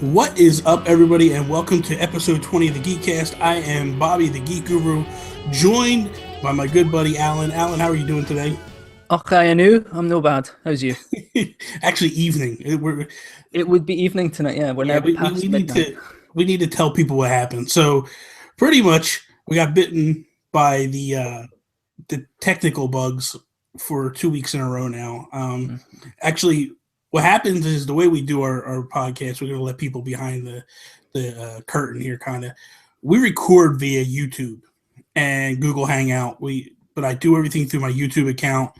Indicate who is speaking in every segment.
Speaker 1: What is up, everybody, and welcome to episode 20 of the Geekcast. I am Bobby, the Geek Guru, joined by my good buddy, Allan. Allan, how are you doing today?
Speaker 2: Okay, I knew. I'm no bad. How's you?
Speaker 1: Actually, evening.
Speaker 2: It would be evening tonight, yeah. We're now past midnight.
Speaker 1: We need to tell people what happened. So, pretty much, we got bitten by the technical bugs for 2 weeks in a row now. Actually, what happens is the way we do our podcast, we're going to let people behind the curtain here, kind of. We record via YouTube and Google Hangout. But I do everything through my YouTube account.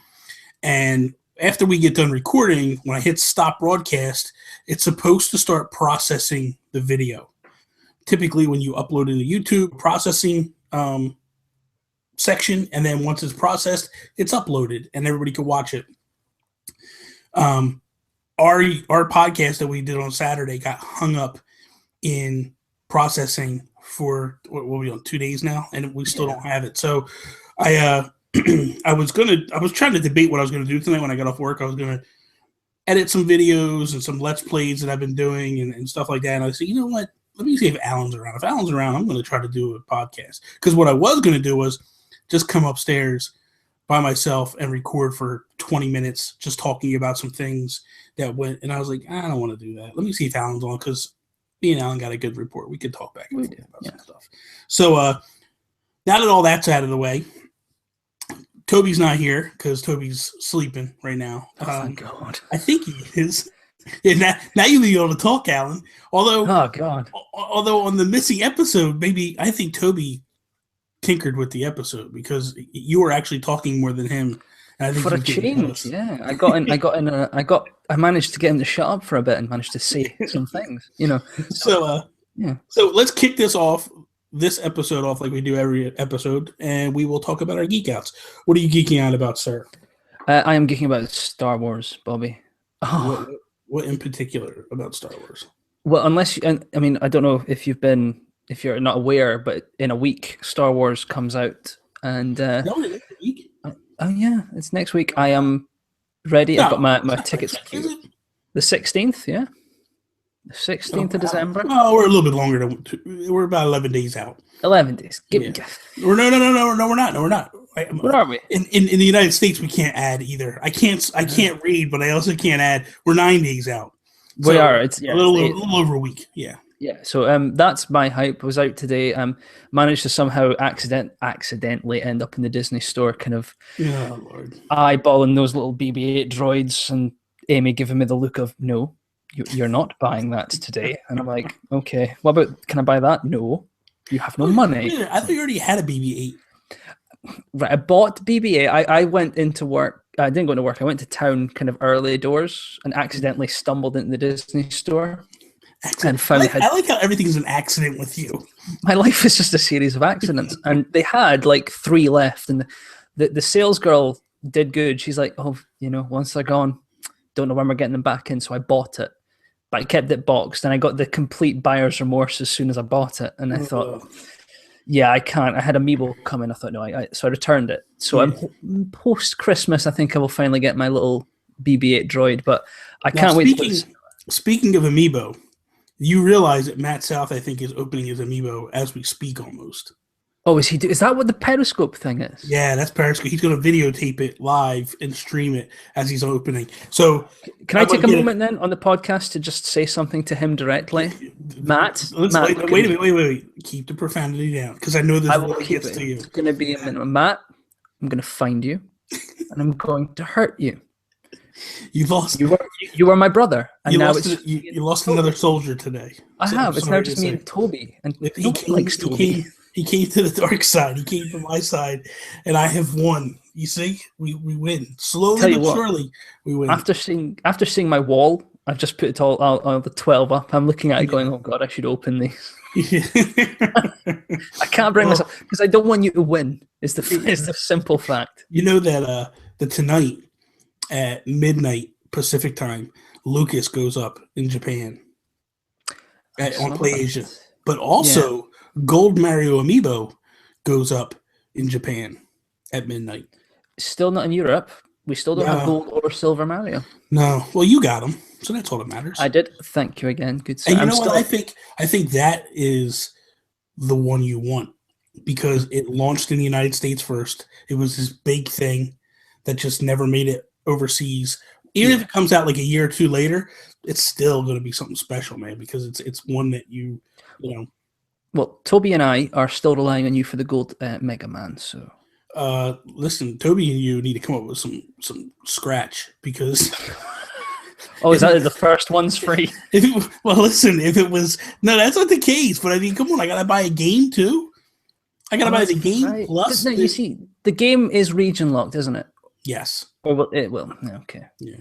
Speaker 1: And after we get done recording, when I hit stop broadcast, it's supposed to start processing the video. Typically, when you upload it to YouTube, processing section, and then once it's processed, it's uploaded, and everybody can watch it. Our podcast that we did on Saturday got hung up in processing for what are we on 2 days now, and we still don't have it. So I was trying to debate what I was gonna do tonight when I got off work. I was gonna edit some videos and some Let's Plays that I've been doing and stuff like that. And I said, you know what? Let me see if Alan's around. If Alan's around, I'm gonna try to do a podcast. Because what I was gonna do was just come upstairs by myself and record for 20 minutes just talking about some things that went, and I was like, I don't want to do that. Let me see if Alan's on, because me and Alan got a good report. We could talk back and forth about some stuff. So now that all that's out of the way, Toby's not here because Toby's sleeping right now.
Speaker 2: Oh, thank God.
Speaker 1: I think he is. Yeah, now you be able to talk, Alan. Although on the missing episode, maybe I think Toby tinkered with the episode because you were actually talking more than him. And I think
Speaker 2: for a change, yeah. I managed to get him to shut up for a bit and managed to say some things, you know.
Speaker 1: So let's kick this episode off like we do every episode, and we will talk about our geek outs. What are you geeking out about, sir?
Speaker 2: I am geeking about Star Wars, Bobby.
Speaker 1: Oh. What in particular about Star Wars?
Speaker 2: Well, I mean, I don't know if you're not aware, but in a week, Star Wars comes out, and
Speaker 1: next week.
Speaker 2: Oh yeah, it's next week. I am ready. I've got my tickets. The 16th, yeah. The 16th of December.
Speaker 1: Oh, we're a little bit longer we're about 11 days out.
Speaker 2: 11 days.
Speaker 1: No, we're not.
Speaker 2: Where are we?
Speaker 1: In the United States, we can't add either. I can't read, but I also can't add. We're 9 days out.
Speaker 2: So we are. It's
Speaker 1: a little over a week. Yeah.
Speaker 2: Yeah, so that's my hype. Was out today. Managed to somehow accidentally end up in the Disney store, kind of eyeballing those little BB-8 droids, and Amy giving me the look of, no, you're not buying that today. And I'm like, okay, what about, can I buy that? No, you have no money.
Speaker 1: I thought you already had a BB-8.
Speaker 2: Right, I bought BB-8. I went into work. I didn't go into work. I went to town kind of early doors and accidentally stumbled into the Disney store. And
Speaker 1: I like how everything's an accident with you.
Speaker 2: My life is just a series of accidents. And they had like 3 left. And the sales girl did good. She's like, oh, once they're gone, don't know when we're getting them back in. So I bought it. But I kept it boxed. And I got the complete buyer's remorse as soon as I bought it. And I thought, yeah, I can't. I had Amiibo come in. I thought, no, so I returned it. So I'm post-Christmas, I think I will finally get my little BB-8 droid. But I can't wait.
Speaker 1: Speaking of Amiibo, you realize that Matt South, I think, is opening his Amiibo as we speak almost.
Speaker 2: Oh, is he? Is that what the Periscope thing is?
Speaker 1: Yeah, that's Periscope. He's going to videotape it live and stream it as he's opening. So,
Speaker 2: can I take a moment then on the podcast to just say something to him directly? Matt,
Speaker 1: wait a minute. Keep the profanity down, because I know this really gets to you.
Speaker 2: It's going to be a minute. Matt, I'm going to find you, and I'm going to hurt you.
Speaker 1: You've lost.
Speaker 2: You were my brother, and
Speaker 1: you lost another soldier today.
Speaker 2: I have. It's now just me and Toby, and he likes Toby.
Speaker 1: He came to the dark side. He came to my side, and I have won. You see, we win slowly but surely. We win.
Speaker 2: After seeing my wall, I've just put it all the 12 up. I'm looking at it, going, "Oh God, I should open these." I can't bring myself, because I don't want you to win. Is the simple fact.
Speaker 1: You know that tonight at midnight Pacific time, Lucas goes up in Japan on PlayAsia, but also Gold Mario Amiibo goes up in Japan at midnight.
Speaker 2: Still not in Europe. We still don't have gold or silver Mario.
Speaker 1: No. Well, you got them, so that's all that matters.
Speaker 2: I did. Thank you again. Good.
Speaker 1: And you know what? I think that is the one you want because it launched in the United States first. It was this big thing that just never made it overseas. Even if it comes out like a year or two later, it's still going to be something special, man, because it's one that you know.
Speaker 2: Well, Toby and I are still relying on you for the gold Mega Man. So,
Speaker 1: listen, Toby and you need to come up with some scratch because.
Speaker 2: Oh, is that the first one's free?
Speaker 1: Well, listen, if it was no, that's not the case. But I mean, come on, I gotta buy a game too. I gotta buy the game plus.
Speaker 2: No, you see, the game is region locked, isn't it?
Speaker 1: Yes.
Speaker 2: Or well, it will. Okay.
Speaker 1: Yeah.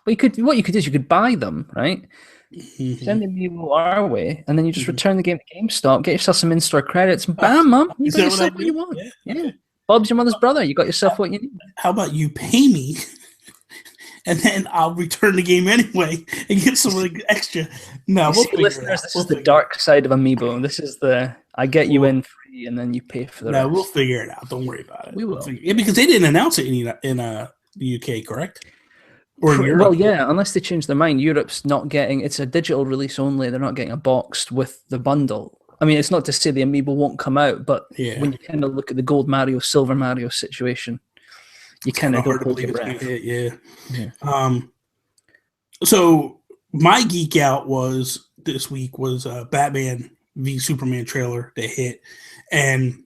Speaker 2: But what you could do is you could buy them, right? Mm-hmm. Send them people our way, and then you just return the game to GameStop, get yourself some in-store credits, and bam, mum, you got yourself what you want. Yeah. Bob's your mother's brother. You got yourself what you need.
Speaker 1: How about you pay me? And then I'll return the game anyway and get some extra. No,
Speaker 2: listeners, this is the dark side of Amiibo. This is I get you in free, and then you pay for the rest.
Speaker 1: No, we'll figure it out. Don't worry about it.
Speaker 2: We will.
Speaker 1: Because they didn't announce it in the UK, correct? Or in Europe?
Speaker 2: Well, yeah, unless they change their mind. Europe's not getting. It's a digital release only. They're not getting a boxed with the bundle. I mean, it's not to say the Amiibo won't come out, but when you kind of look at the gold Mario, silver Mario situation. You kind of don't hold your breath.
Speaker 1: Yeah. So my geek out this week was Batman v Superman trailer that hit, and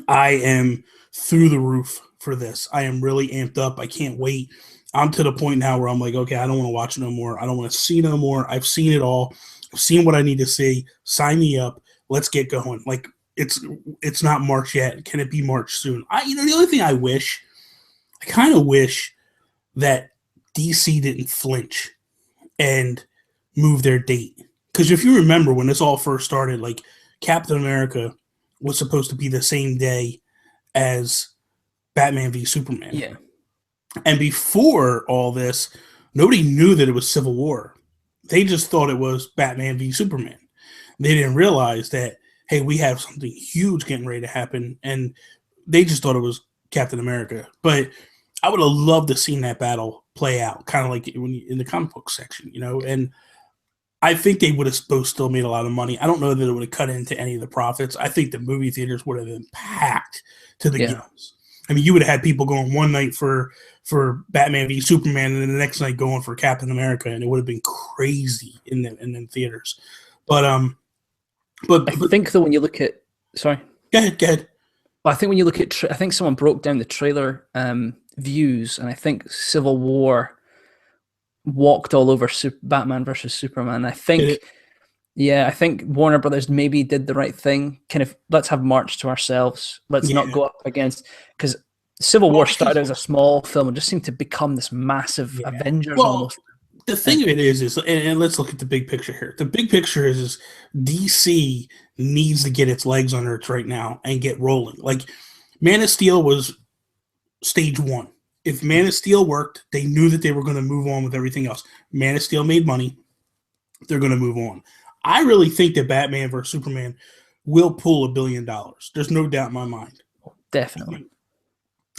Speaker 1: I am through the roof for this. I am really amped up. I can't wait. I'm to the point now where I'm like, okay, I don't want to watch no more. I don't want to see no more. I've seen it all. I've seen what I need to see. Sign me up. Let's get going. Like it's not March yet. Can it be March soon? The only thing I kind of wish that DC didn't flinch and move their date. Because if you remember when this all first started, like Captain America was supposed to be the same day as Batman v Superman.
Speaker 2: Yeah.
Speaker 1: And before all this, nobody knew that it was Civil War. They just thought it was Batman v Superman. They didn't realize that, hey, we have something huge getting ready to happen. And they just thought it was Captain America. But I would have loved to seen that battle play out, kind of like in the comic book section, and I think they would have both still made a lot of money. I don't know that it would have cut into any of the profits. I think the movie theaters would have been packed to the gills. I mean, you would have had people going one night for Batman v Superman and then the next night going for Captain America, and it would have been crazy in the theaters. But I
Speaker 2: think though when you look at go ahead. Well, I think when you look at I think someone broke down the trailer views, and I think Civil War walked all over Batman versus Superman. I think Warner Brothers maybe did the right thing. Kind of, let's have March to ourselves. Let's not go up against, because Civil War started as a small film and just seemed to become this massive Avengers almost.
Speaker 1: The thing of it is and let's look at the big picture here. The big picture is DC needs to get its legs under it right now and get rolling. Like Man of Steel was stage one. If Man of Steel worked, they knew that they were going to move on with everything else. Man of Steel made money. They're going to move on. I really think that Batman vs. Superman will pull $1 billion. There's no doubt in my mind.
Speaker 2: Definitely.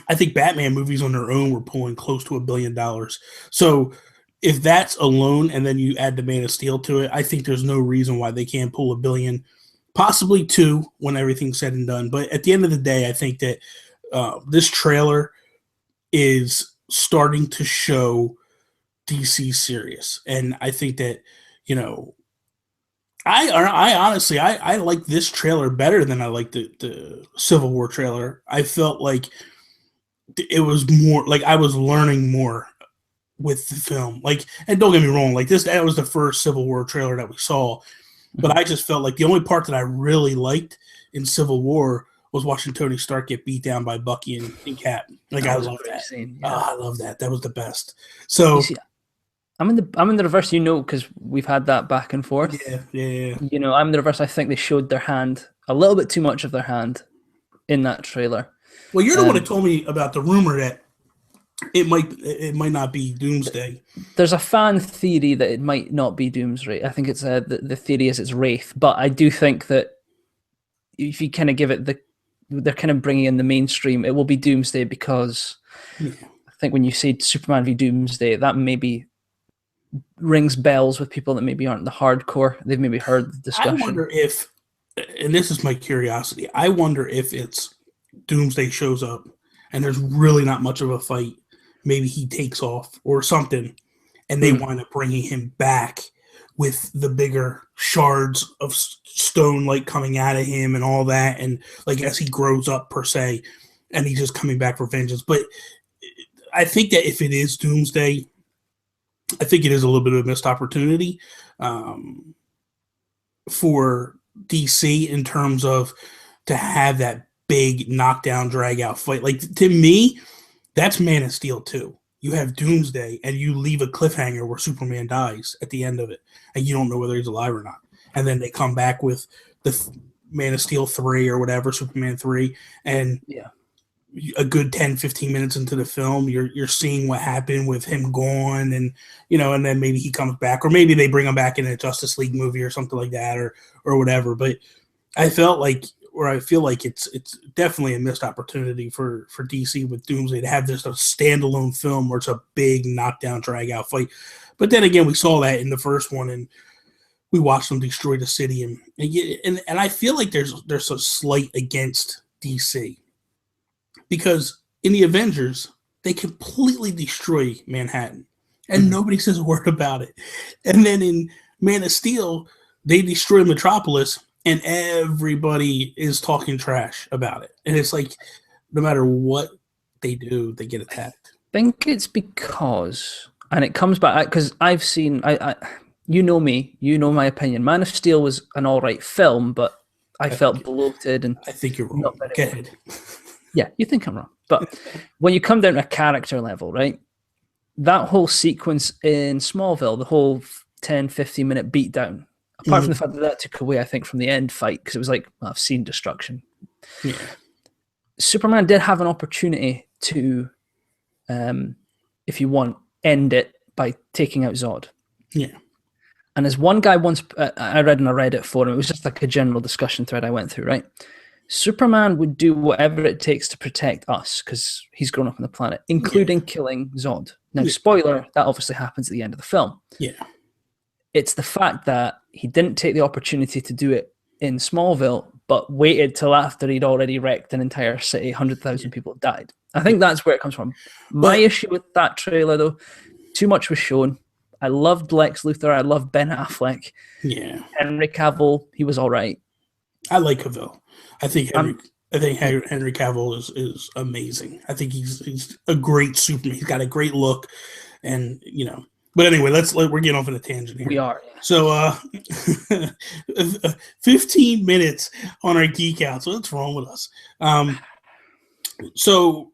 Speaker 1: I think Batman movies on their own were pulling close to $1 billion. So if that's alone and then you add the Man of Steel to it, I think there's no reason why they can't pull $1 billion, possibly $2 billion when everything's said and done. But at the end of the day, I think that this trailer is starting to show DC serious. And I think that, I honestly like this trailer better than I like the Civil War trailer. I felt like it was more like I was learning more with the film. Like, and don't get me wrong, like that was the first Civil War trailer that we saw. But I just felt like the only part that I really liked in Civil War was watching Tony Stark get beat down by Bucky and Cap. Like, I love that. Scene, yeah. I love that. That was the best. So
Speaker 2: I'm in the reverse, because we've had that back and forth.
Speaker 1: Yeah.
Speaker 2: I'm in the reverse. I think they showed their hand, a little bit too much of their hand in that trailer.
Speaker 1: Well, you're the one that told me about the rumor that it might not be Doomsday.
Speaker 2: There's a fan theory that it might not be Doomsday. I think it's the theory is it's Wraith, but I do think that if you kind of give it they're kind of bringing in the mainstream, it will be Doomsday because I think when you say Superman v Doomsday, that maybe rings bells with people that maybe aren't the hardcore. They've maybe heard the discussion.
Speaker 1: I wonder if, and this is my curiosity, I wonder if it's Doomsday shows up and there's really not much of a fight. Maybe he takes off or something, and they wind up bringing him back with the bigger shards of stone like coming out of him and all that, and like as he grows up per se, and he's just coming back for vengeance. But I think that if it is Doomsday, I think it is a little bit of a missed opportunity for DC in terms of to have that big knockdown, drag out fight. Like, to me, that's Man of Steel too. You have Doomsday and you leave a cliffhanger where Superman dies at the end of it, and you don't know whether he's alive or not. And then they come back with the Man of Steel 3 or whatever, Superman 3, and a good 10, 15 minutes into the film, you're seeing what happened with him gone, and and then maybe he comes back, or maybe they bring him back in a Justice League movie or something like that, or whatever. But I feel like it's definitely a missed opportunity for DC with Doomsday to have this a standalone film where it's a big knockdown, drag out fight. But then again, we saw that in the first one, and we watched them destroy the city, and I feel like there's a slight against DC. Because in the Avengers, they completely destroy Manhattan, and nobody says a word about it. And then in Man of Steel, they destroy Metropolis, and everybody is talking trash about it. And it's like, no matter what they do, they get attacked.
Speaker 2: I think it's because, and it comes back, because I've seen, you know me, you know my opinion. Man of Steel was an all right film, but I felt bloated. And
Speaker 1: I think you're wrong. Go ahead.
Speaker 2: Yeah, you think I'm wrong. But when you come down to a character level, right, that whole sequence in Smallville, the whole 10, 15-minute beatdown, apart from the fact that took away, I think, from the end fight, because it was like, well, I've seen destruction. Yeah. Superman did have an opportunity to, if you want, end it by taking out Zod.
Speaker 1: Yeah.
Speaker 2: And as one guy once, I read in a Reddit forum, it was just like a general discussion thread I went through, right? Superman would do whatever it takes to protect us because he's grown up on the planet, including killing Zod. Now, spoiler, that obviously happens at the end of the film.
Speaker 1: Yeah.
Speaker 2: It's the fact that he didn't take the opportunity to do it in Smallville, but waited till after he'd already wrecked an entire city, 100,000 people died. I think that's where it comes from. My issue with that trailer, though, too much was shown. I loved Lex Luthor. I loved Ben Affleck.
Speaker 1: Yeah.
Speaker 2: Henry Cavill, he was all right.
Speaker 1: I like Cavill. I think Henry Cavill is amazing. I think he's a great Superman. He's got a great look, and But anyway, we're getting off on a tangent here.
Speaker 2: We are.
Speaker 1: So 15 minutes on our Geek Out. So what's wrong with us? So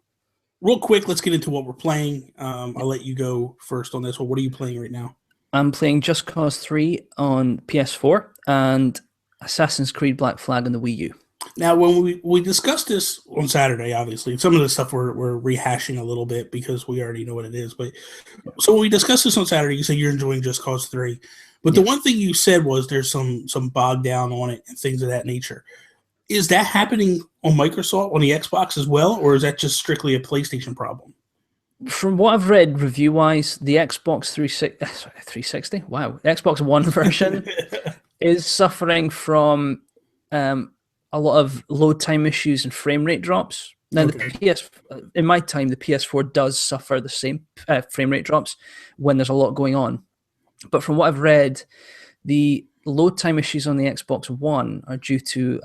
Speaker 1: real quick, let's get into what we're playing. I'll let you go first on this one. What are you playing right now?
Speaker 2: I'm playing Just Cause 3 on PS4 and Assassin's Creed Black Flag on the Wii U.
Speaker 1: Now, when we discussed this on Saturday, obviously, some of the stuff we're rehashing a little bit because we already know what it is. But so when we discussed this on Saturday, you said you're enjoying Just Cause 3. But the one thing you said was there's some bog down on it and things of that nature. Is that happening on Microsoft, on the Xbox as well, or is that just strictly a PlayStation problem?
Speaker 2: From what I've read review-wise, the Xbox 360, wow, Xbox One version is suffering from a lot of load time issues and frame rate drops. Now, in my time, the PS4 does suffer the same frame rate drops when there's a lot going on. But from what I've read, the load time issues on the Xbox One are due to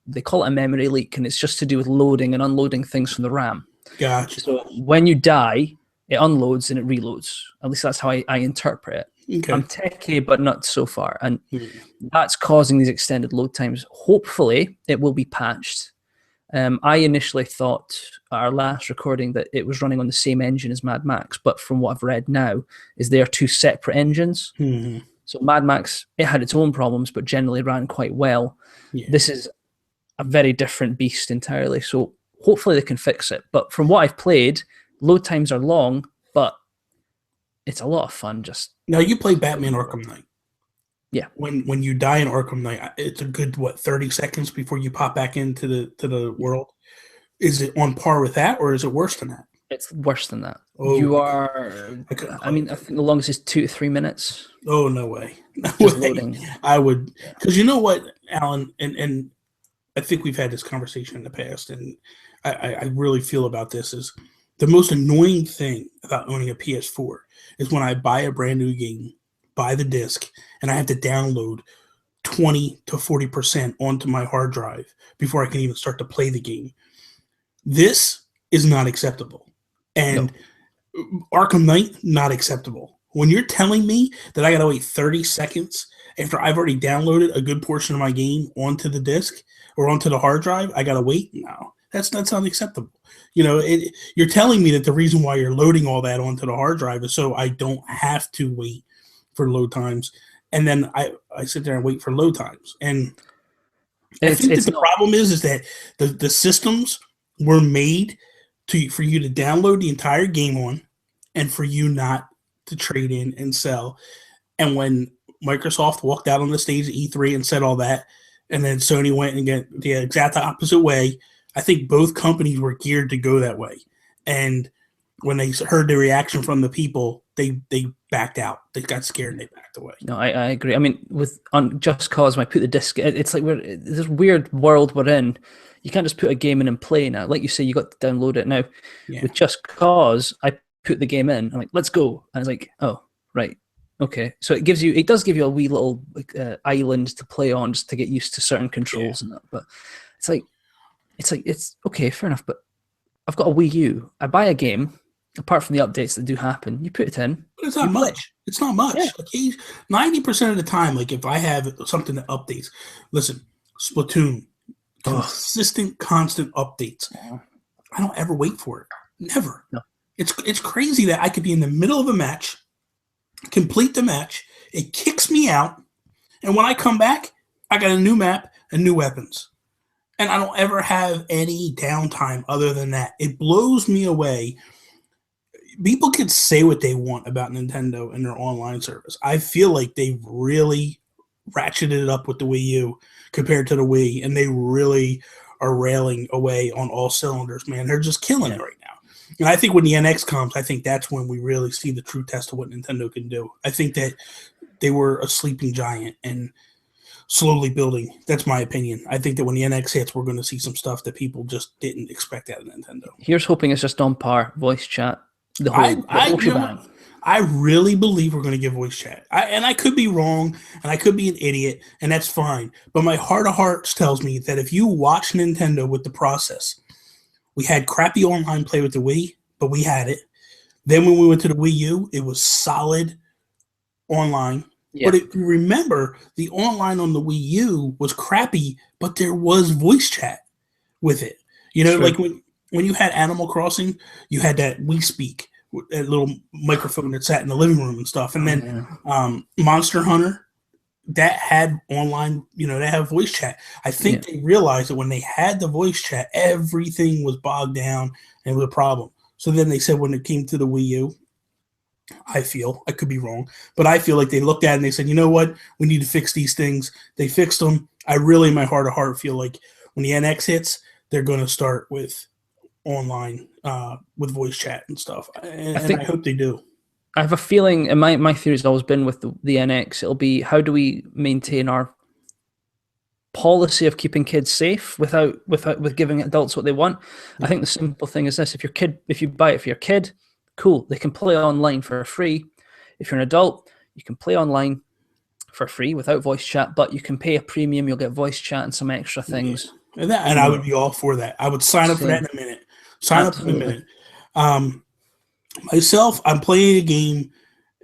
Speaker 2: they call it a memory leak, and it's just to do with loading and unloading things from the RAM.
Speaker 1: Gotcha.
Speaker 2: So when you die, it unloads and it reloads. At least that's how I interpret it.
Speaker 1: Okay.
Speaker 2: I'm techie, but not so far. And that's causing these extended load times. Hopefully, it will be patched. I initially thought at our last recording that it was running on the same engine as Mad Max, but from what I've read now, is they are two separate engines.
Speaker 1: Mm-hmm.
Speaker 2: So Mad Max, it had its own problems, but generally ran quite well.
Speaker 1: Yeah.
Speaker 2: This is a very different beast entirely. So hopefully they can fix it. But from what I've played, load times are long, but it's a lot of fun.
Speaker 1: Now you play Batman Arkham Knight.
Speaker 2: Yeah.
Speaker 1: When you die in Arkham Knight, it's a good 30 seconds before you pop back into the world. Is it on par with that, or is it worse than that?
Speaker 2: It's worse than that.
Speaker 1: Oh,
Speaker 2: You are.
Speaker 1: I couldn't
Speaker 2: I
Speaker 1: play
Speaker 2: mean,
Speaker 1: it.
Speaker 2: I think the longest is 2 to 3 minutes.
Speaker 1: Oh, no way. No
Speaker 2: Just
Speaker 1: way.
Speaker 2: loading.
Speaker 1: I would,
Speaker 2: Yeah.
Speaker 1: because you know what, Alan, and I think we've had this conversation in the past, and I really feel about this is the most annoying thing about owning a PS4 is when I buy a brand new game, buy the disc, and I have to download 20 to 40% onto my hard drive before I can even start to play the game. This is not acceptable.
Speaker 2: No.
Speaker 1: And Arkham Knight, not acceptable. When you're telling me that I gotta wait 30 seconds after I've already downloaded a good portion of my game onto the disc or onto the hard drive, I gotta wait? No, that's unacceptable. You're telling me that the reason why you're loading all that onto the hard drive is so I don't have to wait for load times, and then I sit there and wait for load times. And I think that
Speaker 2: It's
Speaker 1: the
Speaker 2: not.
Speaker 1: problem is that the systems were made for you to download the entire game on, and for you not to trade in and sell. And when Microsoft walked out on the stage at E3 and said all that, and then Sony went and get the exact opposite way, I think both companies were geared to go that way. And when they heard the reaction from the people, they backed out. They got scared and they backed away.
Speaker 2: No, I agree. I mean, on Just Cause, when I put the disc, it's like this weird world we're in. You can't just put a game in and play now. Like you say, you got to download it now.
Speaker 1: Yeah.
Speaker 2: With Just Cause, I put the game in. I'm like, let's go, and it's like, oh, right, okay. So it does give you a wee little island to play on, just to get used to certain controls and that. But it's okay, fair enough. But I've got a Wii U. I buy a game. Apart from the updates that do happen, you put it in.
Speaker 1: But it's not much. It's not much.
Speaker 2: Yeah.
Speaker 1: Like 90% of the time, like if I have something that updates, listen, Splatoon, consistent, constant updates. I don't ever wait for it. Never.
Speaker 2: No.
Speaker 1: It's crazy that I could be in the middle of a match, complete the match, it kicks me out, and when I come back, I got a new map and new weapons. And I don't ever have any downtime other than that. It blows me away. People can say what they want about Nintendo and their online service. I feel like they've really ratcheted it up with the Wii U compared to the Wii, and they really are railing away on all cylinders, man. They're just killing it right now. And I think when the NX comes, I think that's when we really see the true test of what Nintendo can do. I think that they were a sleeping giant and slowly building. That's my opinion. I think that when the NX hits, we're going to see some stuff that people just didn't expect out of Nintendo.
Speaker 2: Here's hoping it's just on par, voice chat. The whole shebang.
Speaker 1: I really believe we're going to get voice chat. And I could be wrong, and I could be an idiot, and that's fine. But my heart of hearts tells me that if you watch Nintendo with the process, we had crappy online play with the Wii, but we had it. Then when we went to the Wii U, it was solid online. Yeah. But if you remember, the online on the Wii U was crappy, but there was voice chat with it. Like when you had Animal Crossing, you had that Wii Speak, that little microphone that sat in the living room and stuff. And then Monster Hunter, that had online, they have voice chat. I think they realized that when they had the voice chat, everything was bogged down and it was a problem. So then they said when it came to the Wii U, I could be wrong, but I feel like they looked at it and they said, you know what, we need to fix these things. They fixed them. I really, in my heart of heart, feel like when the NX hits, they're going to start with online with voice chat and stuff, and I hope they do.
Speaker 2: I have a feeling, and my theory has always been with the NX, it'll be how do we maintain our policy of keeping kids safe without giving adults what they want. I think the simple thing is this: if you buy it for your kid, cool, they can play online for free. If you're an adult, you can play online for free without voice chat, but you can pay a premium, you'll get voice chat and some extra things.
Speaker 1: And I would be all for that. I would sign up for that in a minute. Myself, I'm playing a game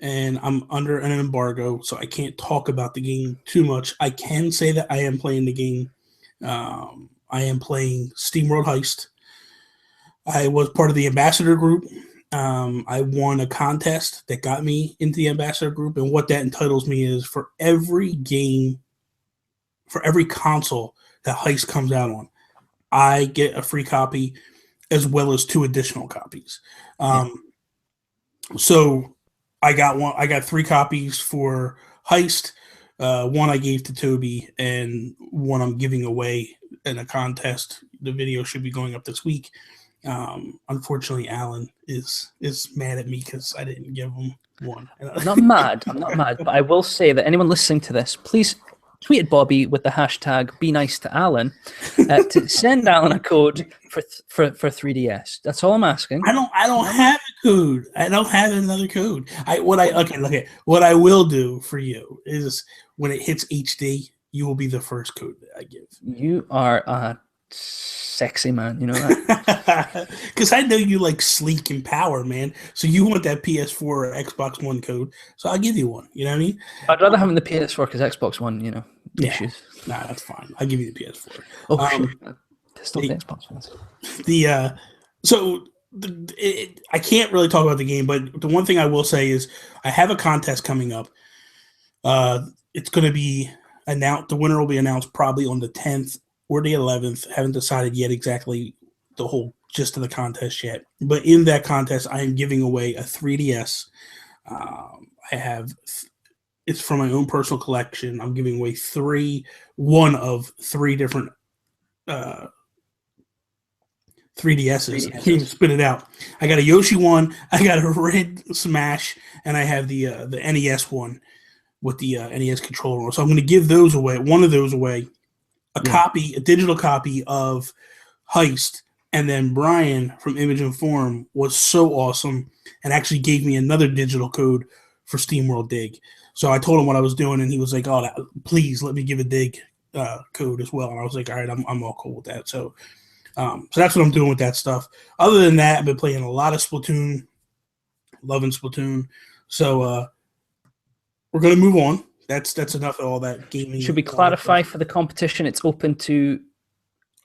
Speaker 1: and I'm under an embargo, so I can't talk about the game too much. I can say that I am playing the game. I am playing SteamWorld Heist. I was part of the ambassador group. I won a contest that got me into the ambassador group, and what that entitles me is for every game, for every console that Heist comes out on, I get a free copy as well as 2 additional copies. So I got 3 copies for Heist. One I gave to Toby, and one I'm giving away in a contest. The video should be going up this week. Unfortunately, Allan is mad at me because I didn't give him one.
Speaker 2: I'm not mad. I'm not mad, but I will say that anyone listening to this, please tweet at Bobby with the hashtag "Be Nice to Allan" to send Allan a code for 3DS. That's all I'm asking.
Speaker 1: I don't have a code. I don't have another code. What I will do for you is when it hits HD, you will be the first code that I give.
Speaker 2: You are a sexy man, you know that.
Speaker 1: Because I know you like sleek and power, man. So you want that PS4 or Xbox One code. So I'll give you one. You know what I mean?
Speaker 2: I'd rather have the PS4 because Xbox One, you know, issues.
Speaker 1: Nah, that's fine. I'll give you the PS4.
Speaker 2: Oh, shit. Still the Xbox ones.
Speaker 1: I can't really talk about the game, but the one thing I will say is I have a contest coming up. It's going to be announced. The winner will be announced probably on the 10th or the 11th. Haven't decided yet exactly the whole gist of the contest yet. But in that contest, I am giving away a 3DS. It's from my own personal collection. I'm giving away one of three different 3DSs. I can't even spit it out. I got a Yoshi one, I got a Red Smash, and I have the NES one with the NES controller. So I'm going to give those away. One of those away. A digital copy of Heist, and then Brian from Image and Form was so awesome and actually gave me another digital code for SteamWorld Dig. So I told him what I was doing, and he was like, "Oh, please let me give a Dig code as well." And I was like, "All right, I'm all cool with that." So that's what I'm doing with that stuff. Other than that, I've been playing a lot of Splatoon, loving Splatoon. So we're gonna move on. That's enough of all that gaming.
Speaker 2: Should we clarify for the competition? It's open to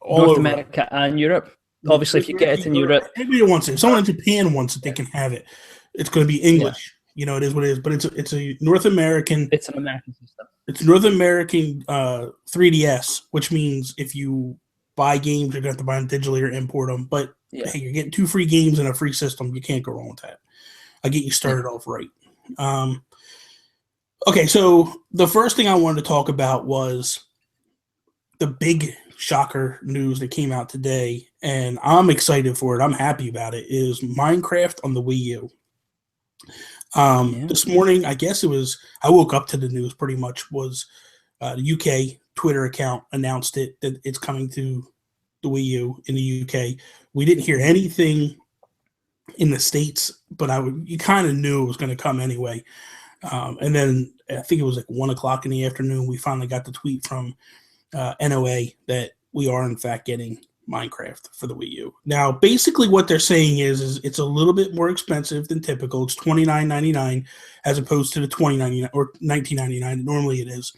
Speaker 2: North America and Europe. Obviously, if you get it in Europe,
Speaker 1: anybody wants it. If someone in Japan wants it, they can have it. It's going to be English. Yeah. You know, it is what it is. But it's a North American.
Speaker 2: It's an American system.
Speaker 1: It's North American 3DS, which means if you buy games, you're going to have to buy them digitally or import them. But hey, you're getting 2 free games and a free system. You can't go wrong with that. I'll get you started off right. Okay, so the first thing I wanted to talk about was the big shocker news that came out today, and I'm excited for it. I'm happy about it. Is Minecraft on the Wii U. This morning, I guess I woke up to the news pretty much, was the UK Twitter account announced that it's coming to the Wii U in the UK. We didn't hear anything in the States, but you kind of knew it was going to come anyway. And then I think it was like 1:00 in the afternoon, we finally got the tweet from NOA that we are in fact getting Minecraft for the Wii U. Now, basically what they're saying is it's a little bit more expensive than typical. It's $29.99 as opposed to the $20.99 or $19.99 normally it is.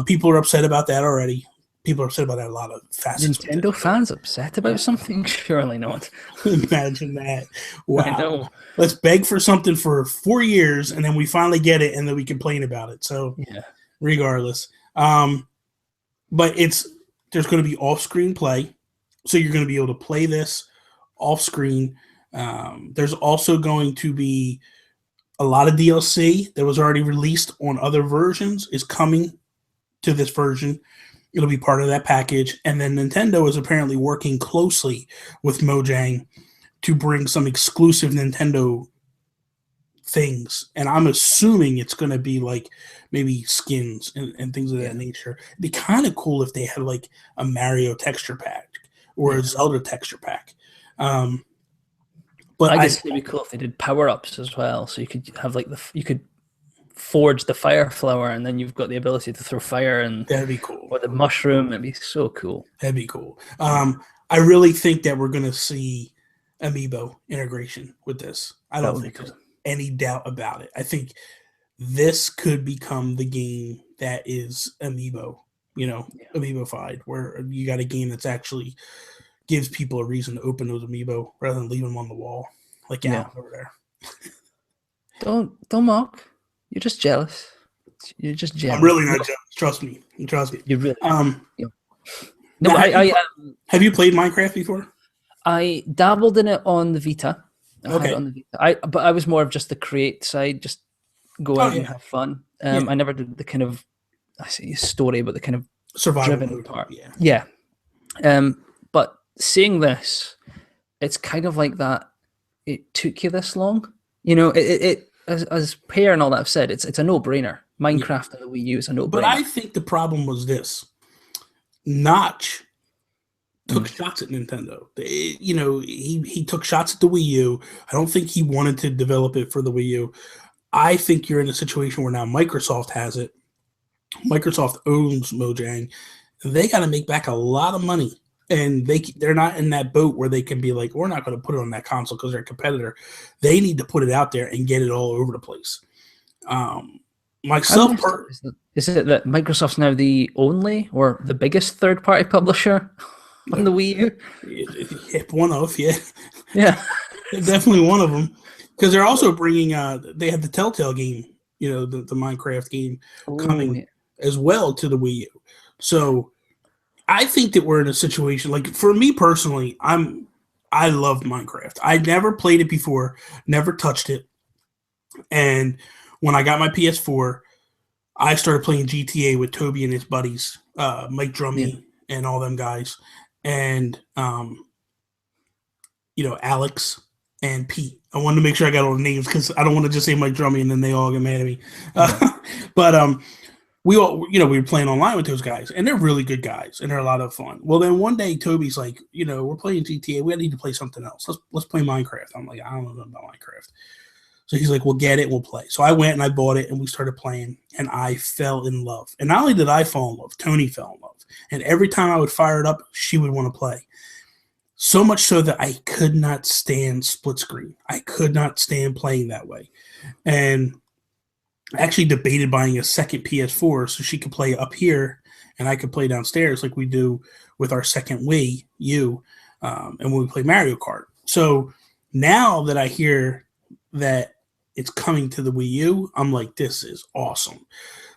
Speaker 1: People are upset about that already. People are upset about that. A lot of facets.
Speaker 2: Nintendo fans upset about something? Surely not.
Speaker 1: Imagine that. Wow.
Speaker 2: I know.
Speaker 1: Let's beg for something for 4 years, and then we finally get it, and then we complain about it. So, regardless. But there's going to be off-screen play. So you're going to be able to play this off-screen. There's also going to be a lot of DLC that was already released on other versions is coming to this version. It'll be part of that package. And then Nintendo is apparently working closely with Mojang to bring some exclusive Nintendo things. And I'm assuming it's going to be like maybe skins and things of that nature. It'd be kind of cool if they had like a Mario texture pack or a Zelda texture pack. But
Speaker 2: I guess it'd be cool if they did power-ups as well. So you could have like you could forge the fire flower, and then you've got the ability to throw fire, and
Speaker 1: that'd be cool.
Speaker 2: Or the mushroom, it'd be so cool.
Speaker 1: That'd be cool. I really think that we're gonna see Amiibo integration with this. I don't think there's any doubt about it. I think this could become the game that is Amiibo, Amiibo-fied, where you got a game that's actually gives people a reason to open those Amiibo rather than leave them on the wall like Allan over there.
Speaker 2: Don't mock. You're just jealous. You're just jealous.
Speaker 1: I'm really not jealous. Trust me.
Speaker 2: You really.
Speaker 1: No, have you played Minecraft before?
Speaker 2: I dabbled in it on the Vita. But I was more of just the create side, just go out and have fun. I never did the kind of story, but the kind of
Speaker 1: survival
Speaker 2: driven part. Yeah. But seeing this, it's kind of like that. It took you this long, you know. It as Pear and all that have said, it's a no brainer. Minecraft and the Wii U is a no
Speaker 1: But
Speaker 2: brainer.
Speaker 1: I think the problem was this: Notch took shots at Nintendo. He took shots at the Wii U. I don't think he wanted to develop it for the Wii U. I think you're in a situation where now Microsoft has it. Microsoft owns Mojang. They got to make back a lot of money, and they're not in that boat where they can be like, we're not going to put it on that console because they're a competitor. They need to put it out there and get it all over the place. Myself,
Speaker 2: is it that Microsoft's now the only or the biggest third-party publisher on the Wii
Speaker 1: U? One of, yeah. Definitely one of them, because they're also bringing. They have the Telltale game, the Minecraft game coming as well to the Wii U. So I think that we're in a situation, like, for me personally, I love Minecraft. I never played it before, never touched it, and when I got my PS4, I started playing GTA with Toby and his buddies, Mike Drummy and all them guys, and Alex and Pete. I wanted to make sure I got all the names because I don't want to just say Mike Drummy and then they all get mad at me. But we all, we were playing online with those guys, and they're really good guys, and they're a lot of fun. Well, then one day Toby's like, we're playing GTA. We need to play something else. Let's play Minecraft. I'm like, I don't know about Minecraft. So he's like, we'll get it, we'll play. So I went and I bought it, and we started playing, and I fell in love. And not only did I fall in love, Toni fell in love. And every time I would fire it up, she would want to play. So much so that I could not stand split screen. I could not stand playing that way. And I actually debated buying a second PS4 so she could play up here and I could play downstairs like we do with our second Wii U, and when we play Mario Kart. So now that I hear that it's coming to the Wii U, I'm like, this is awesome.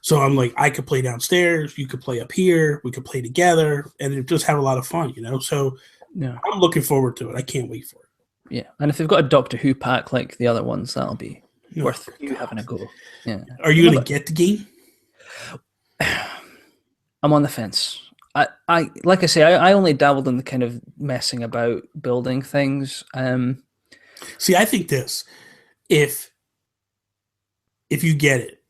Speaker 1: So I'm like, I could play downstairs, you could play up here, we could play together, and just have a lot of fun, So I'm looking forward to it. I can't wait for it.
Speaker 2: Yeah, and if they've got a Doctor Who pack like the other ones, that'll be worth you having a go. Yeah.
Speaker 1: Are you going to get the game?
Speaker 2: I'm on the fence. I like I say, I only dabbled in the kind of messing about building things.
Speaker 1: See, I think this. If you get it,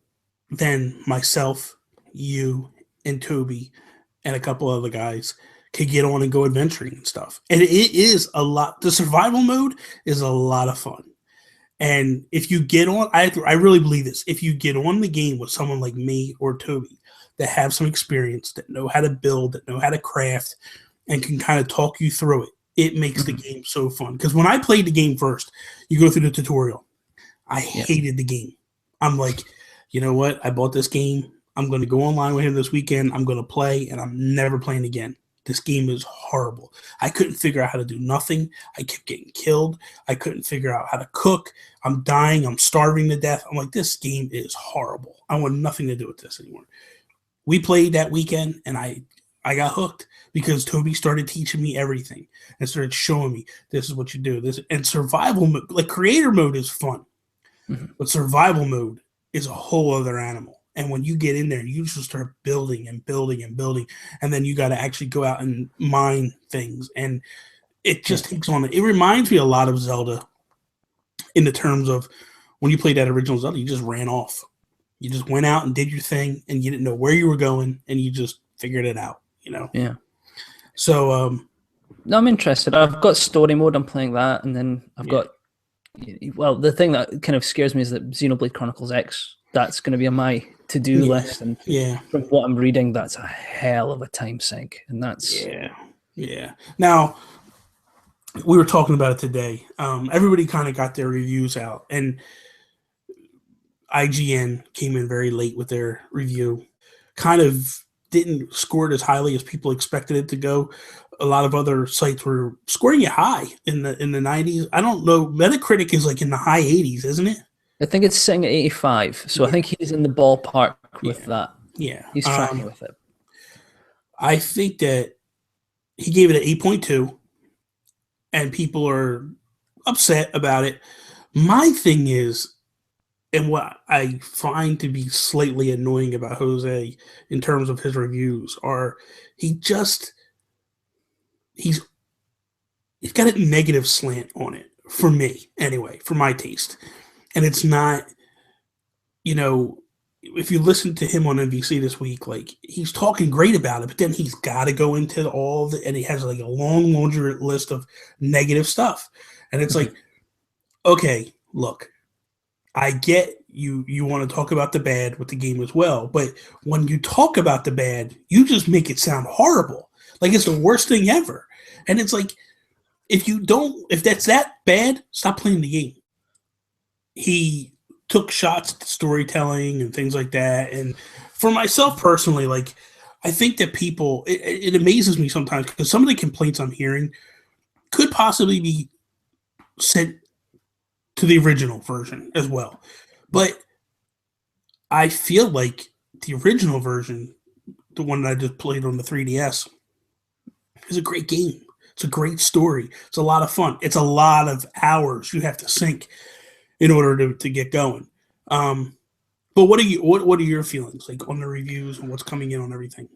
Speaker 1: then myself, you, and Toby, and a couple other guys could get on and go adventuring and stuff. And it is a lot. The survival mode is a lot of fun. And if you get on, I really believe this. If you get on the game with someone like me or Toby that have some experience, that know how to build, that know how to craft, and can kind of talk you through it, it makes the game so fun. Because when I played the game first, you go through the tutorial. I hated the game. I'm like, you know what? I bought this game. I'm going to go online with him this weekend. I'm going to play, and I'm never playing again. This game is horrible. I couldn't figure out how to do nothing. I kept getting killed. I couldn't figure out how to cook. I'm dying. I'm starving to death. I'm like, this game is horrible. I want nothing to do with this anymore. We played that weekend, and I got hooked because Toby started teaching me everything and started showing me this is what you do. This and survival mode, like creator mode, is fun, but survival mode is a whole other animal. And when you get in there, you just start building and building and building, and then you got to actually go out and mine things, and it just takes on. It reminds me a lot of Zelda, in the terms of when you played that original Zelda, you just ran off. You just went out and did your thing, and you didn't know where you were going, and you just figured it out.
Speaker 2: Yeah.
Speaker 1: So,
Speaker 2: no, I'm interested. I've got story mode. I'm playing that, and then I've got. Well, the thing that kind of scares me is that Xenoblade Chronicles X. That's going to be on my to-do list, and from what I'm reading, that's a hell of a time sink, and that's
Speaker 1: Now, we were talking about it today. Everybody kind of got their reviews out, and IGN came in very late with their review. Kind of didn't score it as highly as people expected it to go. A lot of other sites were scoring it high in the 90s. I don't know. Metacritic is like in the high 80s, isn't it?
Speaker 2: I think it's sitting at 85, so I think he's in the ballpark with that.
Speaker 1: Yeah.
Speaker 2: He's tracking with it.
Speaker 1: I think that he gave it an 8.2, and people are upset about it. My thing is, and what I find to be slightly annoying about Jose in terms of his reviews, are he's it's got a negative slant on it for me anyway, for my taste. And it's not, you know, if you listen to him on NBC this week, like he's talking great about it, but then he's got to go into all the, and he has like a long laundry list of negative stuff. And it's like, okay, look, I get you want to talk about the bad with the game as well, but when you talk about the bad, you just make it sound horrible. Like it's the worst thing ever. And it's like, if that's that bad, stop playing the game. He took shots at storytelling and things like that. And for myself personally, like I think that people, it amazes me sometimes because some of the complaints I'm hearing could possibly be sent to the original version as well. But I feel like the original version, the one that I just played on the 3DS, is a great game. It's a great story. It's a lot of fun. It's a lot of hours you have to sink in order to get going. But what are your feelings like on the reviews and what's coming in on everything?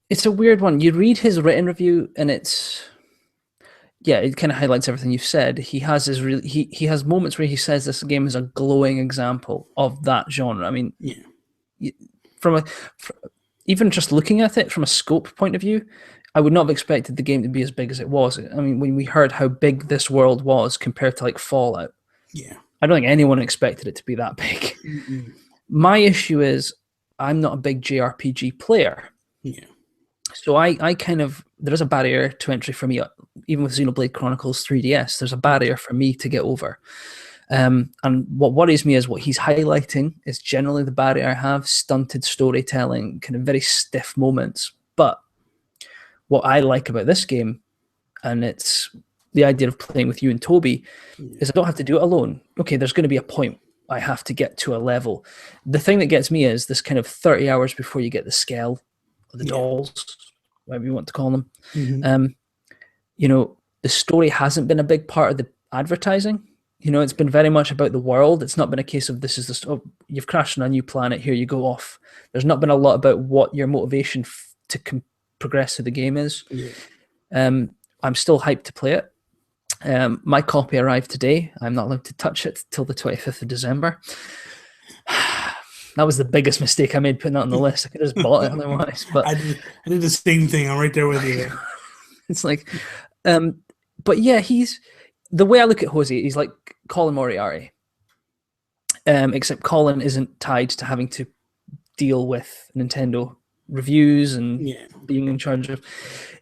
Speaker 2: It's a weird one. You read his written review and it kind of highlights everything you've said. He has he has moments where he says this game is a glowing example of that genre. I mean, even just looking at it from a scope point of view, I would not have expected the game to be as big as it was. I mean, when we heard how big this world was compared to like Fallout, I don't think anyone expected it to be that big.
Speaker 1: Mm-mm.
Speaker 2: My issue is I'm not a big JRPG player. So I kind of, there's a barrier to entry for me, even with Xenoblade Chronicles 3DS, there's a barrier for me to get over. And what worries me is what he's highlighting is generally the barrier I have, stunted storytelling, kind of very stiff moments. But what I like about this game, and it's the idea of playing with you and Toby, is I don't have to do it alone. Okay, there's going to be a point I have to get to a level. The thing that gets me is this kind of 30 hours before you get the Skell, or the dolls, whatever you want to call them. You know, the story hasn't been a big part of the advertising. You know, it's been very much about the world. It's not been a case of this is the you've crashed on a new planet, here you go off. There's not been a lot about what your motivation to progress through the game is. I'm still hyped to play it. My copy arrived today. I'm not allowed to touch it till the 25th of December. That was the biggest mistake I made putting that on the list. I could have just bought it otherwise. But
Speaker 1: I did the same thing. I'm right there with you.
Speaker 2: It's like, but yeah, he's the way I look at Jose. He's like Colin Moriarty, except Colin isn't tied to having to deal with Nintendo reviews and being in charge of.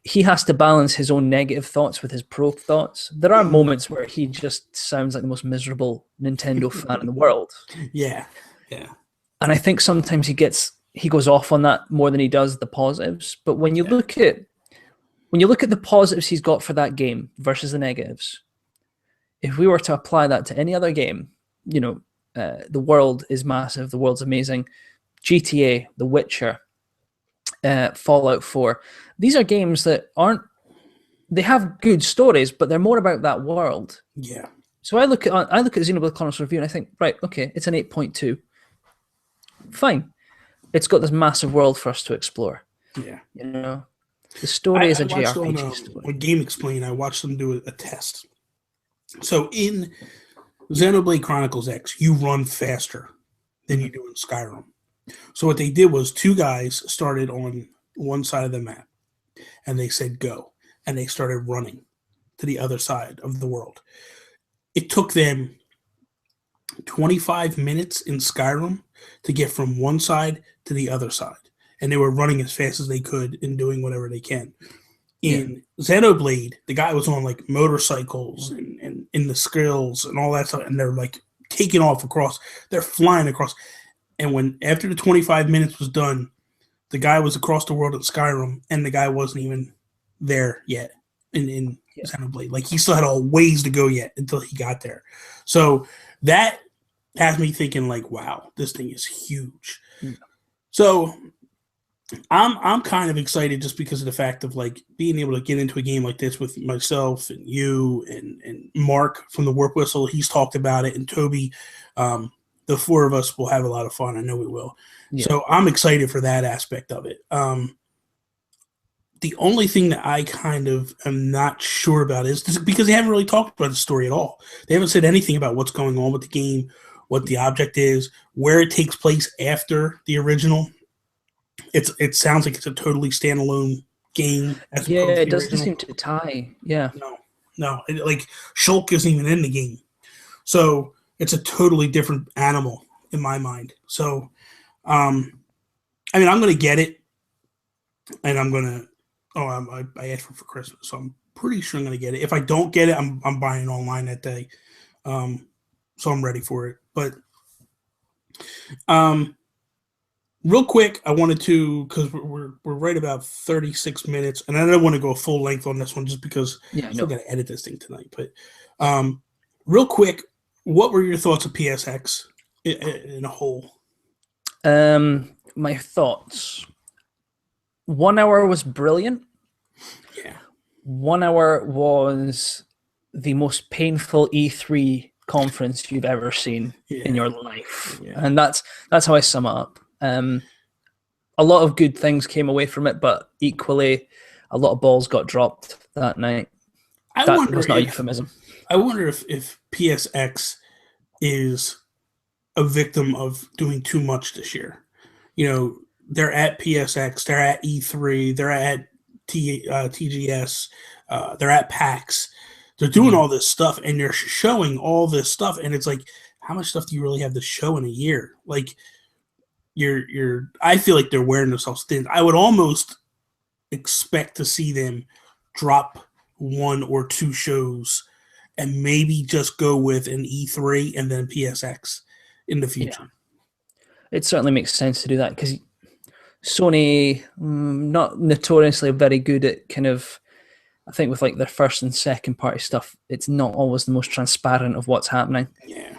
Speaker 2: He has to balance his own negative thoughts with his pro thoughts. There are moments where he just sounds like the most miserable Nintendo fan in the world.
Speaker 1: Yeah.
Speaker 2: And I think sometimes he goes off on that more than he does the positives. But when you look at the positives he's got for that game versus the negatives, if we were to apply that to any other game, you know, the world is massive, the world's amazing. GTA, The Witcher, Fallout 4. These are games that they have good stories, but they're more about that world.
Speaker 1: Yeah.
Speaker 2: So I look at Xenoblade Chronicles review and I think, right, okay, it's an 8.2. Fine. It's got this massive world for us to explore.
Speaker 1: Yeah.
Speaker 2: You know, the story is a JRPG story.
Speaker 1: On Game Explain, I watched them do a test. So in Xenoblade Chronicles X, you run faster than you do in Skyrim. So what they did was two guys started on one side of the map, and they said go, and they started running to the other side of the world. It took them 25 minutes in Skyrim to get from one side to the other side, and they were running as fast as they could and doing whatever they can. In Xenoblade, the guy was on like motorcycles and in the skills and all that stuff, and they're like taking off across, they're flying across. And after the 25 minutes was done, the guy was across the world in Skyrim, and the guy wasn't even there yet in Xenoblade. Like, he still had a ways to go yet until he got there. So that has me thinking, like, wow, this thing is huge. So I'm kind of excited just because of the fact of, like, being able to get into a game like this with myself and you and Mark from the Warp Whistle. He's talked about it, and Toby. The four of us will have a lot of fun. I know we will. Yeah. So I'm excited for that aspect of it. The only thing that I kind of am not sure about is because they haven't really talked about the story at all. They haven't said anything about what's going on with the game, what the object is, where it takes place after the original. It sounds like it's a totally standalone game as
Speaker 2: Yeah,
Speaker 1: opposed to
Speaker 2: it
Speaker 1: the
Speaker 2: doesn't
Speaker 1: original.
Speaker 2: seem to tie. Yeah.
Speaker 1: No, like Shulk isn't even in the game, so it's a totally different animal in my mind. So, I mean, I'm gonna get it, and I'm gonna. Oh, I asked for Christmas, so I'm pretty sure I'm gonna get it. If I don't get it, I'm buying it online that day. So I'm ready for it. But um, real quick, I wanted to because we're right about 36 minutes, and I don't want to go full length on this one just because
Speaker 2: Yeah, I
Speaker 1: I'm still
Speaker 2: know.
Speaker 1: got to edit this thing tonight. But real quick, what were your thoughts of PSX in a whole?
Speaker 2: My thoughts. 1 hour was brilliant.
Speaker 1: Yeah.
Speaker 2: 1 hour was the most painful E3 conference you've ever seen in your life, and that's how I sum it up. A lot of good things came away from it, but equally, a lot of balls got dropped that night. That was not a euphemism.
Speaker 1: I wonder if PSX is a victim of doing too much this year. You know, they're at PSX, they're at E3, they're at TGS, they're at PAX. They're doing all this stuff, and they're showing all this stuff, and it's like, how much stuff do you really have to show in a year? Like, I feel like they're wearing themselves thin. I would almost expect to see them drop 1 or 2 shows and maybe just go with an E3 and then PSX in the future.
Speaker 2: Yeah. It certainly makes sense to do that because Sony, not notoriously very good at kind of, I think with like their first and second party stuff, it's not always the most transparent of what's happening.
Speaker 1: Yeah.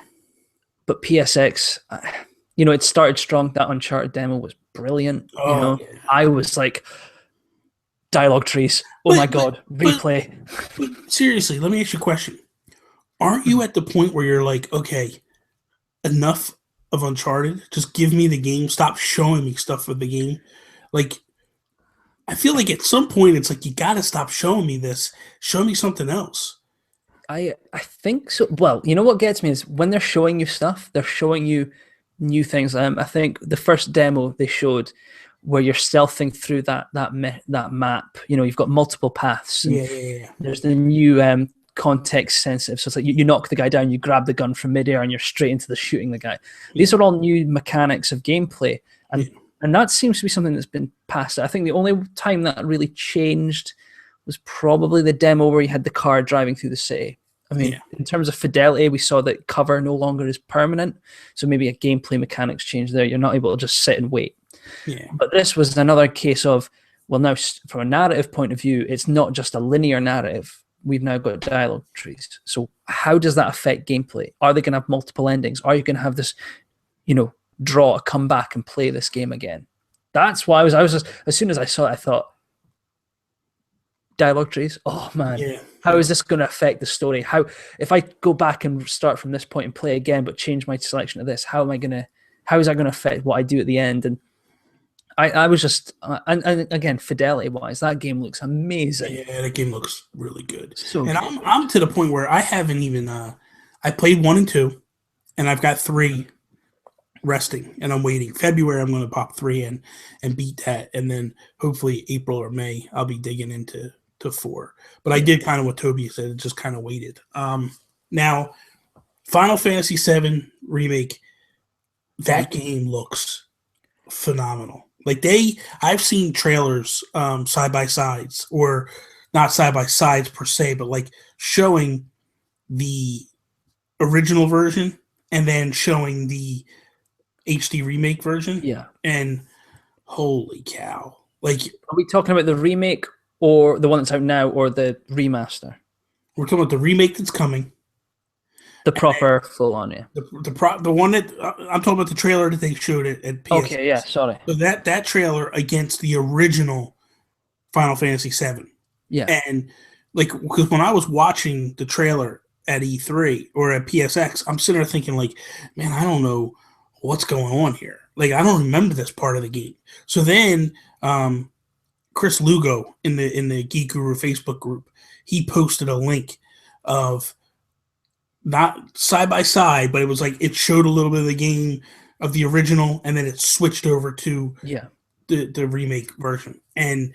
Speaker 2: But PSX, you know, it started strong. That Uncharted demo was brilliant. You know, I was like, dialogue trees. Oh my God, replay.
Speaker 1: But seriously, let me ask you a question. Aren't you at the point where you're like, okay, enough of Uncharted? Just give me the game. Stop showing me stuff for the game. Like, I feel like at some point it's like, you got to stop showing me this. Show me something else.
Speaker 2: I think so. Well, you know what gets me is when they're showing you stuff, they're showing you new things. I think the first demo they showed where you're stealthing through that map, you know, you've got multiple paths. And there's the new context sensitive. So it's like you knock the guy down, you grab the gun from midair, and you're straight into the shooting the guy. These are all new mechanics of gameplay. And that seems to be something that's been passed. I think the only time that really changed was probably the demo where you had the car driving through the city. I mean, in terms of fidelity, we saw that cover no longer is permanent. So maybe a gameplay mechanics change there. You're not able to just sit and wait.
Speaker 1: Yeah.
Speaker 2: But this was another case of, well, now from a narrative point of view, it's not just a linear narrative. We've now got dialogue trees. So how does that affect gameplay? Are they going to have multiple endings? Are you going to have this, you know, draw, come back and play this game again? That's why I was just, as soon as I saw it, I thought, dialogue trees. Oh man, how is this going to affect the story? How, if I go back and start from this point and play again, but change my selection of this, how is that going to affect what I do at the end? And I was just, and again, fidelity wise, that game looks amazing.
Speaker 1: Yeah, that game looks really good.
Speaker 2: So
Speaker 1: and
Speaker 2: good.
Speaker 1: I'm to the point where I haven't even, I played 1 and 2, and I've got 3 resting, and I'm waiting. February, I'm going to pop 3 in and beat that, and then hopefully April or May, I'll be digging into 4. But I did kind of what Toby said, just kind of waited. Now, Final Fantasy VII Remake, that game looks phenomenal. Like I've seen trailers side by sides, or not side by sides per se, but like showing the original version and then showing the HD remake version.
Speaker 2: Yeah.
Speaker 1: And holy cow. Like,
Speaker 2: are we talking about the remake or the one that's out now or the remaster?
Speaker 1: We're talking about the remake that's coming.
Speaker 2: The proper full on, yeah.
Speaker 1: The one that I'm talking about, the trailer that they showed at PS.
Speaker 2: Okay, yeah, sorry.
Speaker 1: So that trailer against the original Final Fantasy VII.
Speaker 2: Yeah.
Speaker 1: And like, because when I was watching the trailer at E3 or at PSX, I'm sitting there thinking like, man, I don't know what's going on here. Like, I don't remember this part of the game. So then Chris Lugo in the Geek Guru Facebook group, he posted a link of not side by side, but it was like it showed a little bit of the game of the original, and then it switched over to the remake version. And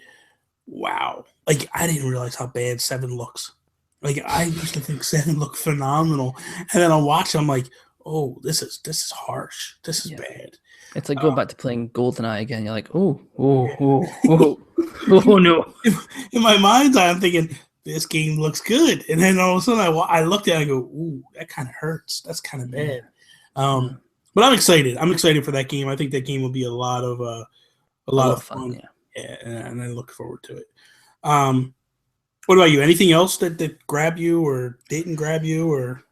Speaker 1: wow, like I didn't realize how bad 7 looks. Like I used to think 7 looked phenomenal, and then I watch, I'm like, oh, this is harsh. This is bad.
Speaker 2: It's like going back to playing GoldenEye again. You're like, oh no.
Speaker 1: In my mind's eye, I'm thinking this game looks good, and then all of a sudden I looked at it and I go, ooh, that kind of hurts. That's kind of bad. But I'm excited. I'm excited for that game. I think that game will be a lot of fun. Yeah, and I look forward to it. What about you? Anything else that grabbed you or didn't grab you or?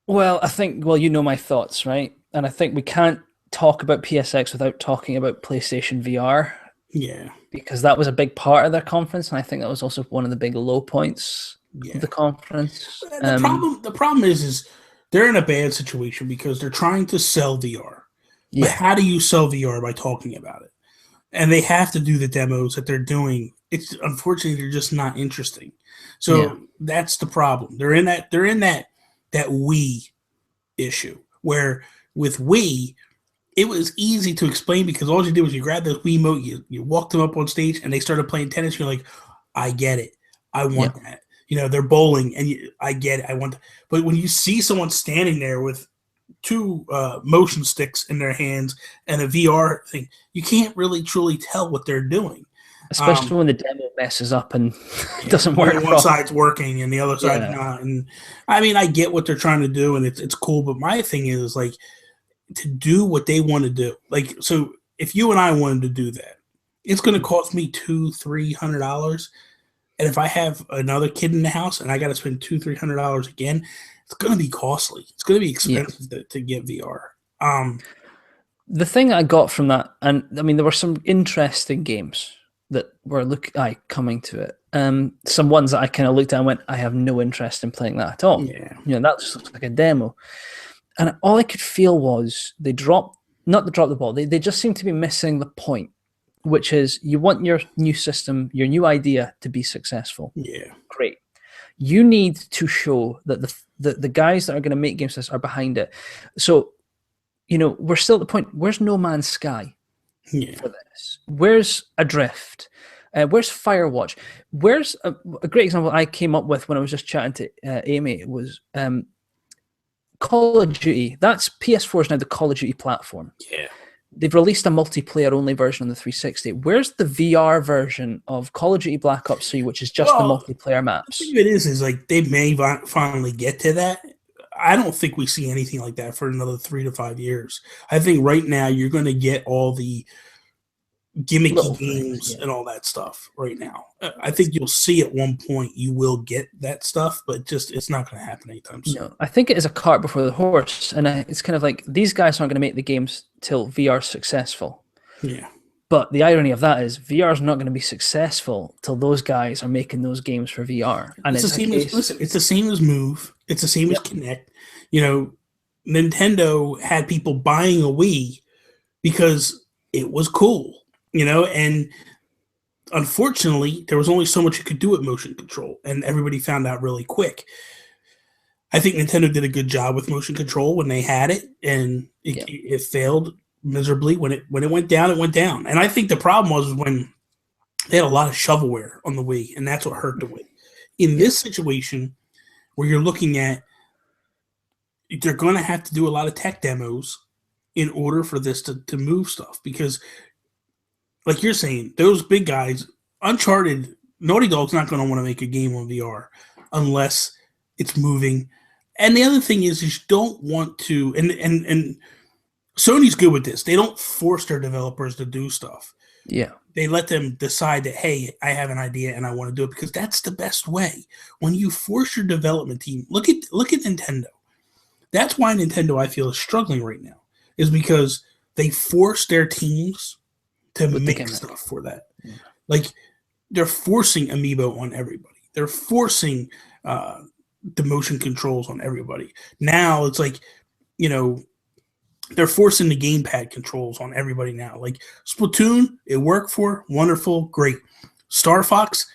Speaker 2: Well, I think you know my thoughts, right? And I think we can't talk about PSX without talking about PlayStation VR.
Speaker 1: Yeah.
Speaker 2: Because that was a big part of their conference, and I think that was also one of the big low points of the conference.
Speaker 1: The problem is they're in a bad situation because they're trying to sell VR. But how do you sell VR? By talking about it. And they have to do the demos that they're doing. It's unfortunately they're just not interesting. So that's the problem. They're in that Wii issue where with Wii, it was easy to explain because all you did was you grabbed the Wiimote, you walked them up on stage, and they started playing tennis. You're like, I get it. I want that. You know, they're bowling, and I get it. I want that. But when you see someone standing there with 2 motion sticks in their hands and a VR thing, you can't really truly tell what they're doing.
Speaker 2: Especially when the demo messes up and doesn't work.
Speaker 1: One side's working and the other side's not. And I mean, I get what they're trying to do, and it's cool. But my thing is like to do what they want to do. Like, so if you and I wanted to do that, it's going to cost me $200-$300. And if I have another kid in the house and I got to spend $200-$300 again, it's going to be costly. It's going to be expensive to get VR.
Speaker 2: The thing I got from that, and I mean, there were some interesting games that were coming to it. Some ones that I kind of looked at and went, I have no interest in playing that at all.
Speaker 1: Yeah.
Speaker 2: You know, that just looks like a demo. And all I could feel was they dropped the ball. They just seem to be missing the point, which is you want your new system, your new idea to be successful.
Speaker 1: Yeah.
Speaker 2: Great. You need to show that the guys that are going to make games are behind it. So, you know, we're still at the point, where's No Man's Sky for this? Where's Adrift? Where's Firewatch? Where's a great example I came up with when I was just chatting to Amy was Call of Duty. That's PS4 is now the Call of Duty platform.
Speaker 1: Yeah.
Speaker 2: They've released a multiplayer-only version on the 360. Where's the VR version of Call of Duty Black Ops 3, which is just the multiplayer maps?
Speaker 1: The thing it is like they may finally get to that. I don't think we see anything like that for another 3 to 5 years. I think right now you're going to get all the gimmicky games and all that stuff right now. I think you'll see at one point you will get that stuff, but just it's not going to happen anytime soon.
Speaker 2: No, I think it is a cart before the horse, and it's kind of like these guys aren't going to make the games till VR is successful.
Speaker 1: Yeah.
Speaker 2: But the irony of that is VR is not going to be successful till those guys are making those games for VR. And
Speaker 1: it's the same it's the same as Move. It's the same as Kinect. You know, Nintendo had people buying a Wii because it was cool. You know, and unfortunately, there was only so much you could do with motion control, and everybody found out really quick. I think Nintendo did a good job with motion control when they had it, and it failed miserably when it went down. It went down, and I think the problem was when they had a lot of shovelware on the Wii, and that's what hurt the Wii. In this situation, where you're looking at, they're going to have to do a lot of tech demos in order for this to move stuff because. Like you're saying, those big guys, Uncharted, Naughty Dog's not going to want to make a game on VR unless it's moving. And the other thing is you don't want to, and Sony's good with this. They don't force their developers to do stuff.
Speaker 2: Yeah.
Speaker 1: They let them decide that, hey, I have an idea and I want to do it because that's the best way. When you force your development team, look at Nintendo. That's why Nintendo, I feel, is struggling right now, is because they force their teams to make stuff for that. Yeah. Like, they're forcing Amiibo on everybody. They're forcing the motion controls on everybody. Now, it's like, you know, they're forcing the gamepad controls on everybody now. Like Splatoon, it worked for, wonderful, great. Star Fox,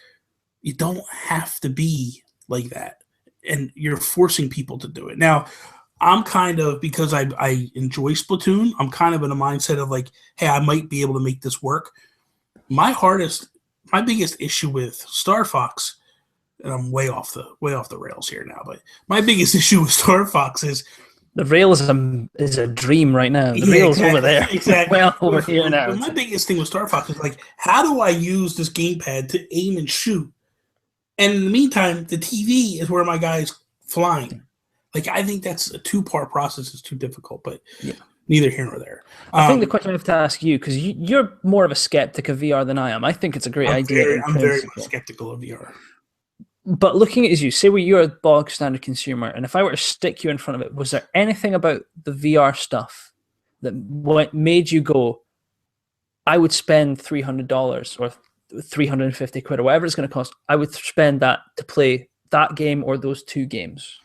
Speaker 1: you don't have to be like that, and you're forcing people to do it. Now, I'm kind of, because I enjoy Splatoon, I'm kind of in a mindset of like, hey, I might be able to make this work. My biggest issue with Star Fox, and I'm way off the rails here now, but my biggest issue with Star Fox is
Speaker 2: the rail is a dream right now. The rail's over there.
Speaker 1: Exactly.
Speaker 2: Well, over here now.
Speaker 1: But my biggest thing with Star Fox is like, how do I use this gamepad to aim and shoot? And in the meantime, the TV is where my guy's flying. Like, I think that's a two-part process. It's too difficult, but neither here nor there.
Speaker 2: I think the question I have to ask you, because you're more of a skeptic of VR than I am. I think it's a great idea.
Speaker 1: I'm very much skeptical of VR. But
Speaker 2: looking at you, say you're a bog standard consumer, and if I were to stick you in front of it, was there anything about the VR stuff that made you go, I would spend $300 or 350 quid or whatever it's going to cost, I would spend that to play that game or those two games?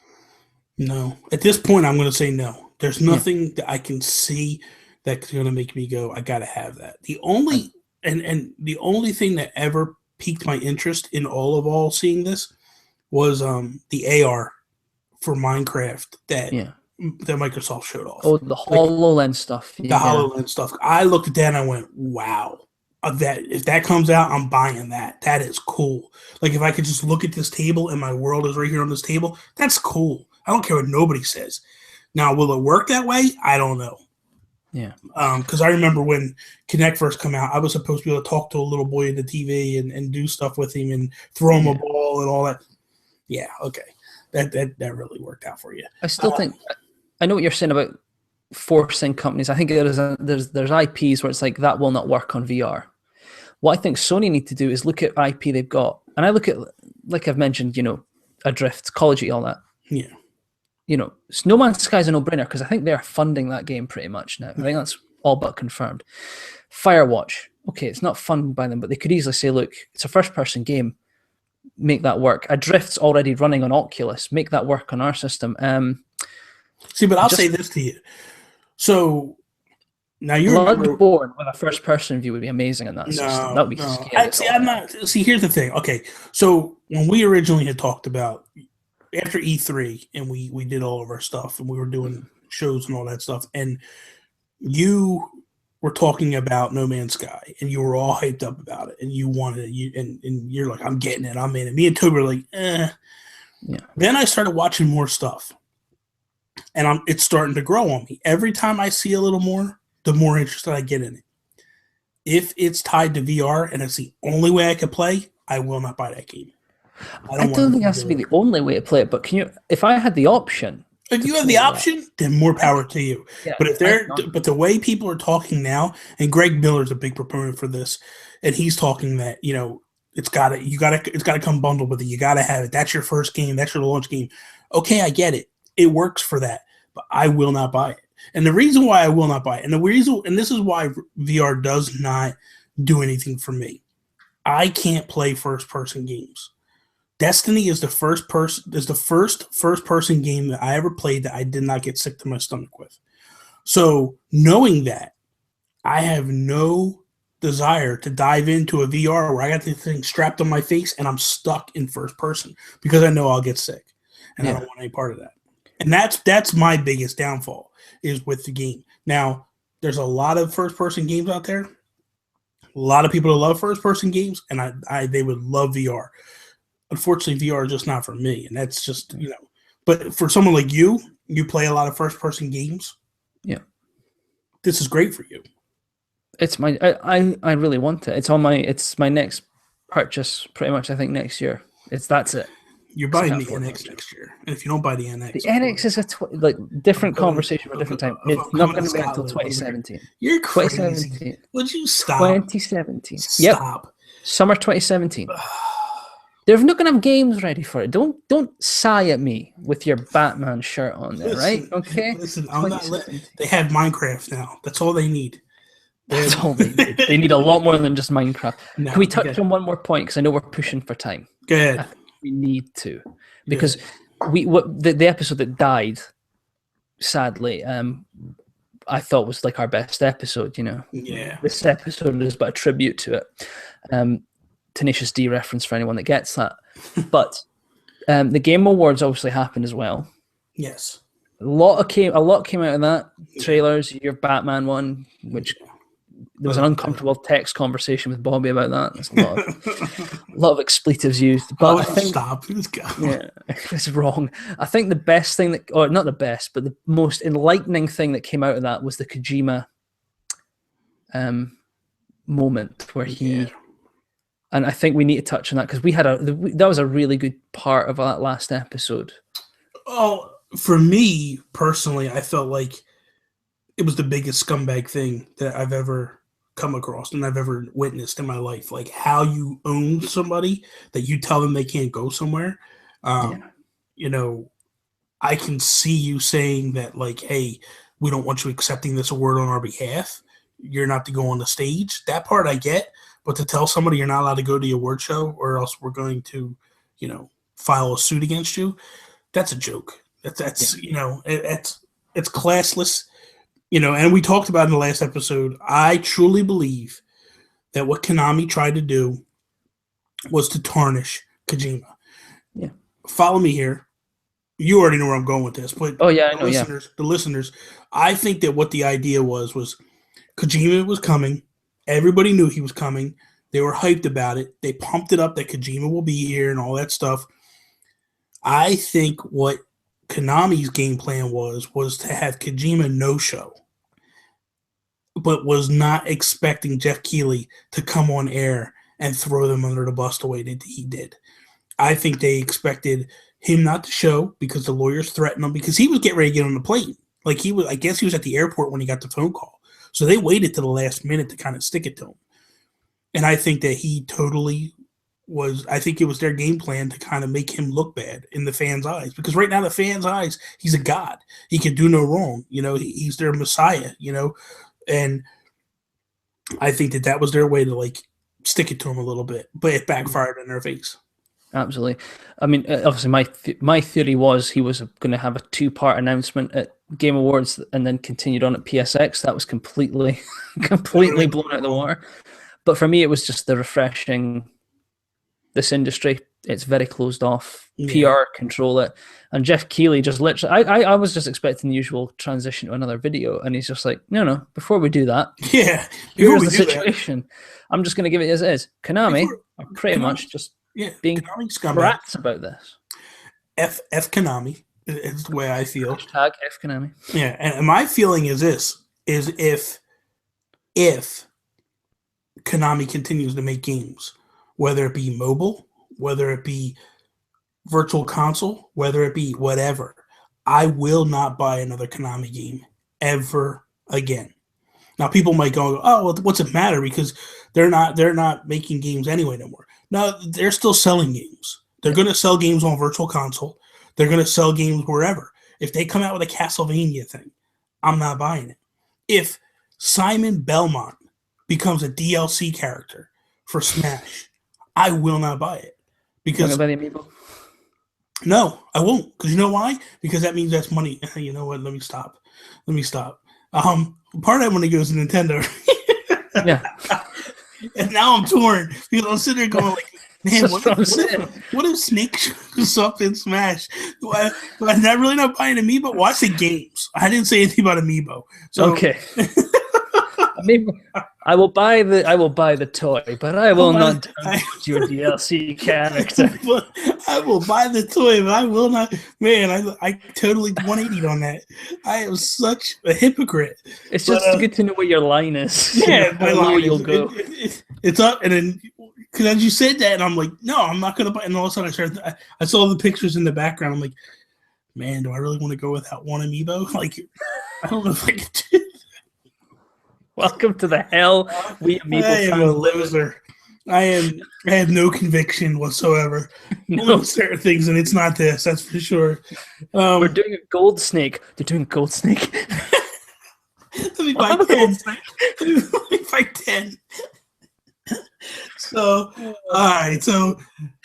Speaker 1: No. At this point, I'm going to say no. There's nothing that I can see that's going to make me go, I got to have that. The only and the only thing that ever piqued my interest in all seeing this was the AR for Minecraft that Microsoft showed off.
Speaker 2: Oh, the HoloLens stuff.
Speaker 1: The HoloLens stuff. I looked at that and I went, wow. If that comes out, I'm buying that. That is cool. Like, if I could just look at this table and my world is right here on this table, that's cool. I don't care what nobody says. Now, will it work that way? I don't know.
Speaker 2: Yeah.
Speaker 1: Because I remember when Kinect first came out, I was supposed to be able to talk to a little boy in the TV and do stuff with him and throw him a ball and all that. Yeah, okay. That really worked out for you.
Speaker 2: I still think, I know what you're saying about forcing companies. I think there's IPs where it's like, that will not work on VR. What I think Sony need to do is look at IP they've got. And I look at, like I've mentioned, Adrift, Call of Duty, all that.
Speaker 1: Yeah.
Speaker 2: No Man's Sky is a no-brainer because I think they're funding that game pretty much now. I think that's all but confirmed. Firewatch, okay, it's not funded by them, but they could easily say, look, it's a first-person game. Make that work. Adrift's already running on Oculus. Make that work on our system.
Speaker 1: See, but I'll say this to you. So now you're
Speaker 2: Bloodborne with a first-person view would be amazing in that system. That would be scary.
Speaker 1: See, here's the thing. Okay, so when we originally had talked about after E3 and we did all of our stuff and we were doing shows and all that stuff, and you were talking about No Man's Sky and you were all hyped up about it and you wanted it, and you're like, I'm getting it, I'm in it. Me and Toby were like, Yeah. Then I started watching more stuff and it's starting to grow on me. Every time I see a little more, the more interested I get in it. If it's tied to VR and it's the only way I can play, I will not buy that game.
Speaker 2: I don't think it has to be the only way to play it, but if I had the option,
Speaker 1: if you have the option, then more power to you. Yeah, but the way people are talking now, and Greg Miller's a big proponent for this, and he's talking that it's got to come bundled with it. You got to have it. That's your first game. That's your launch game. Okay, I get it. It works for that, but I will not buy it. And the reason why I will not buy it, and this is why VR does not do anything for me. I can't play first-person games. Destiny is the first first-person game that I ever played that I did not get sick to my stomach with. So knowing that, I have no desire to dive into a VR where I got the thing strapped on my face and I'm stuck in first person because I know I'll get sick and I don't want any part of that. And that's my biggest downfall is with the game. Now, there's a lot of first-person games out there. A lot of people who love first-person games, and they would love VR. Unfortunately, VR is just not for me, and that's just, But for someone like you play a lot of first-person games.
Speaker 2: Yeah.
Speaker 1: This is great for you.
Speaker 2: It's I really want it. It's my next purchase, pretty much, I think, next year. That's it.
Speaker 1: You're buying the NX next year. And if you don't buy the NX...
Speaker 2: The NX is a different conversation for a different time. It's not going to be until 2017.
Speaker 1: You're crazy.
Speaker 2: 2017.
Speaker 1: Would you stop?
Speaker 2: 2017.
Speaker 1: Stop.
Speaker 2: Yep. Summer 2017. They're not going to have games ready for it. Don't sigh at me with your Batman shirt on there, right? Okay?
Speaker 1: Listen, they have Minecraft now. That's all they need.
Speaker 2: That's all they need. They need a lot more than just Minecraft. No, can we touch on one more point? Because I know we're pushing for time.
Speaker 1: Go ahead.
Speaker 2: We need to. Because the episode that died, sadly, I thought was like our best episode. You know, this episode is but a tribute to it. Tenacious D reference for anyone that gets that. But the Game Awards obviously happened as well.
Speaker 1: Yes.
Speaker 2: A lot came out of that. Trailers, your Batman one, which there was an uncomfortable text conversation with Bobby about that. There's a lot of expletives used. But I think
Speaker 1: stop. Let's go.
Speaker 2: Yeah, it's wrong. I think the best thing that, or not the best, but the most enlightening thing that came out of that was the Kojima moment where he. And I think we need to touch on that because we had that was a really good part of that last episode.
Speaker 1: Oh, for me personally, I felt like it was the biggest scumbag thing that I've ever come across and I've ever witnessed in my life. Like how you own somebody that you tell them they can't go somewhere. You know, I can see you saying that like, hey, we don't want you accepting this award on our behalf. You're not to go on the stage. That part I get. But to tell somebody you're not allowed to go to the award show or else we're going to, you know, file a suit against you, that's a joke. That's you know, it's classless, you know, and we talked about in the last episode, I truly believe that what Konami tried to do was to tarnish Kojima.
Speaker 2: Yeah.
Speaker 1: Follow me here. You already know where I'm going with this, but the listeners, I think that what the idea was Kojima was coming. Everybody knew he was coming. They were hyped about it. They pumped it up that Kojima will be here and all that stuff. I think what Konami's game plan was to have Kojima no-show, but was not expecting Jeff Keighley to come on air and throw them under the bus the way that he did. I think they expected him not to show because the lawyers threatened him because he was getting ready to get on the plane. Like I guess he was at the airport when he got the phone call. So they waited to the last minute to kind of stick it to him. And I think that he totally I think it was their game plan to kind of make him look bad in the fans' eyes. Because right now, the fans' eyes, he's a god. He can do no wrong. You know, he's their messiah, you know. And I think that was their way to, like, stick it to him a little bit. But it backfired in their face.
Speaker 2: Absolutely. I mean, obviously, my theory was he was going to have a 2-part announcement at Game Awards and then continued on at PSX. That was completely blown out of the water. But for me, it was just the refreshing. This industry, it's very closed off. PR control it, and Jeff Keighley just literally. I was just expecting the usual transition to another video, and he's just like, no. Before we do that, here's the situation. I'm just going to give it as it is. Konami are pretty much just being brats about this.
Speaker 1: F Konami is the way I feel.
Speaker 2: Hashtag F Konami.
Speaker 1: Yeah, and my feeling is this: is if Konami continues to make games, whether it be mobile, whether it be virtual console, whether it be whatever, I will not buy another Konami game ever again. Now, people might go, oh, well, what's it matter? Because they're not making games anyway no more. No, they're still selling games. They're going to sell games on virtual console. They're going to sell games wherever. If they come out with a Castlevania thing, I'm not buying it. If Simon Belmont becomes a DLC character for Smash, I will not buy it. Because
Speaker 2: buy the amiibo?
Speaker 1: No, I won't. Because you know why? Because that means that's money. You know what? Let me stop. Part of that money goes to Nintendo.
Speaker 2: Yeah.
Speaker 1: And now I'm torn because I'm sitting there going like, man, what if Snake shows up in Smash? Do I really not buying Amiibo? Well, I say games. I didn't say anything about Amiibo. So,
Speaker 2: okay. I will buy the toy, but I will not download your DLC character.
Speaker 1: I will buy the toy, but I will not. Man, I totally 180'd on that. I am such a hypocrite.
Speaker 2: It's just good to know where your line is.
Speaker 1: Yeah,
Speaker 2: my line you'll go.
Speaker 1: It's up, and then because as you said that, and I'm like, no, I'm not gonna buy. And all of a sudden, I saw the pictures in the background. I'm like, man, do I really want to go without one Amiibo? Like, I don't know if I can do.
Speaker 2: Welcome to the hell we Amiibo
Speaker 1: I am a loser. I have no conviction whatsoever on certain things, and it's not this. That's for sure.
Speaker 2: We're doing a Gold Snake. They're doing Gold Snake.
Speaker 1: Let me buy 10. Let me buy 10. So, all right. So,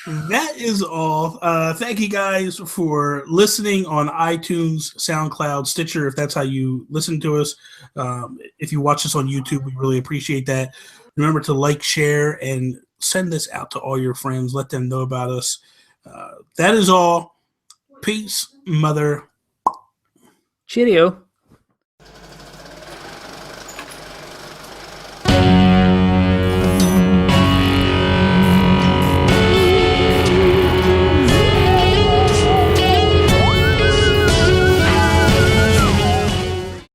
Speaker 1: That is all. Thank you guys for listening on iTunes, SoundCloud, Stitcher, if that's how you listen to us. If you watch us on YouTube, we really appreciate that. Remember to like, share, and send this out to all your friends. Let them know about us. That is all. Peace, mother.
Speaker 2: Cheerio.